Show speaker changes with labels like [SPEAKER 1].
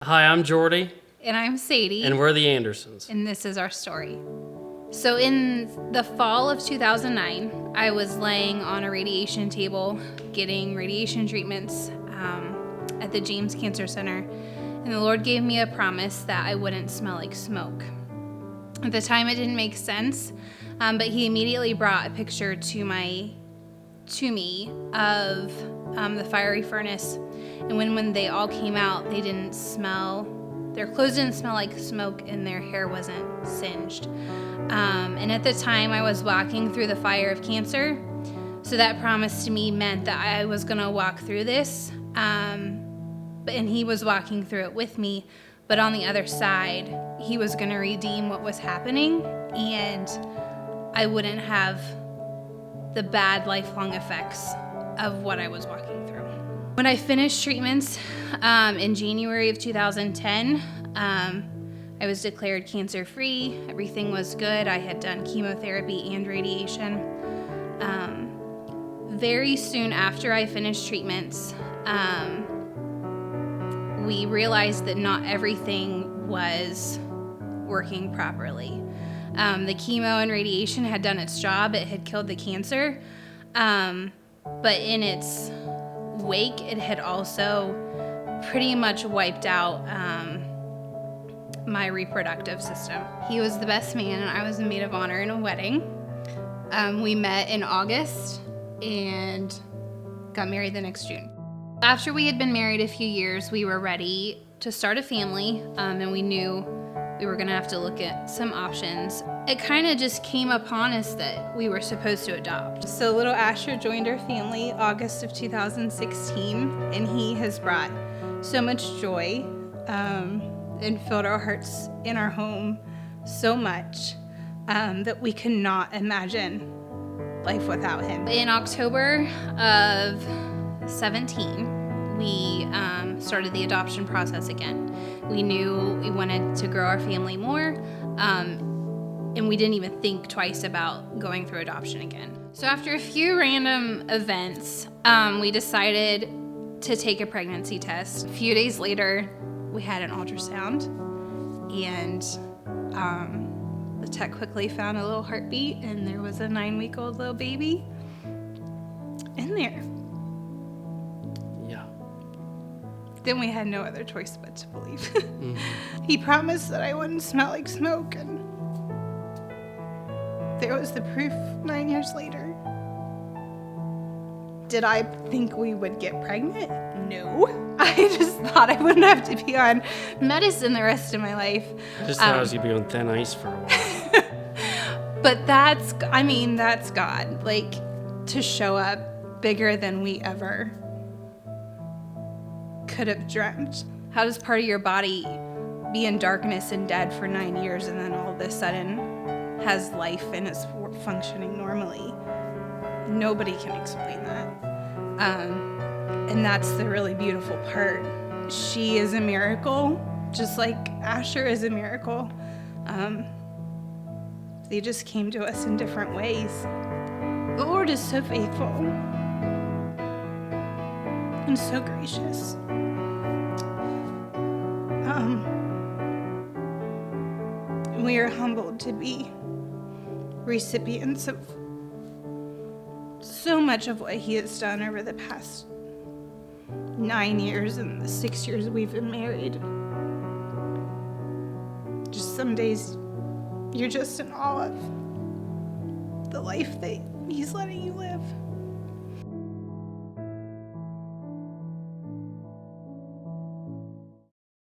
[SPEAKER 1] Hi, I'm Jordy,
[SPEAKER 2] And I'm Sadie.
[SPEAKER 1] and we're the Andersons.
[SPEAKER 2] And this is our story. So in the fall of 2009, I was laying on a radiation table getting radiation treatments at the James Cancer Center. And the Lord gave me a promise that I wouldn't smell like smoke. At the time, it didn't make sense, but he immediately brought a picture to me of the fiery furnace. And when they all came out, their clothes didn't smell like smoke and their hair wasn't singed. And at the time, I was walking through the fire of cancer. So that promise to me meant that I was going to walk through this. And he was walking through it with me. But on the other side, he was going to redeem what was happening. And I wouldn't have the bad lifelong effects of what I was walking through. When I finished treatments in January of 2010, I was declared cancer-free. Everything was good. I had done chemotherapy and radiation. Very soon after I finished treatments, we realized that not everything was working properly. The chemo and radiation had done its job. It had killed the cancer. But in its wake, it had also pretty much wiped out my reproductive system. He was the best man, and I was the maid of honor in a wedding. We met in August and got married the next June. After we had been married a few years, we were ready to start a family, and we knew we were gonna have to look at some options. It kind of just came upon us that we were supposed to adopt. So little Asher joined our family August of 2016, and he has brought so much joy and filled our hearts in our home so much that we cannot imagine life without him. In October of 17, we started the adoption process again. We knew we wanted to grow our family more, and we didn't even think twice about going through adoption again. So after a few random events, we decided to take a pregnancy test. A few days later, we had an ultrasound, and the tech quickly found a little heartbeat, and there was a 9-week-old little baby in there.
[SPEAKER 1] Yeah.
[SPEAKER 2] Then we had no other choice but to believe. He promised that I wouldn't smell like smoke, and there was the proof 9 years later. Did I think we would get pregnant? No. I just thought I wouldn't have to be on medicine the rest of my life.
[SPEAKER 1] Just thought I was going to be on thin ice for a while.
[SPEAKER 2] But that's God. Like, to show up bigger than we ever could have dreamt. How does part of your body be in darkness and dead for 9 years and then all of a sudden has life and is functioning normally? Nobody can explain that. And that's the really beautiful part. She is a miracle, just like Asher is a miracle. They just came to us in different ways. The Lord is so faithful and so gracious. We are humbled to be recipients of so much of what He has done over the past 9 years and the 6 years we've been married. Just some days you're just in awe of the life that He's letting you live.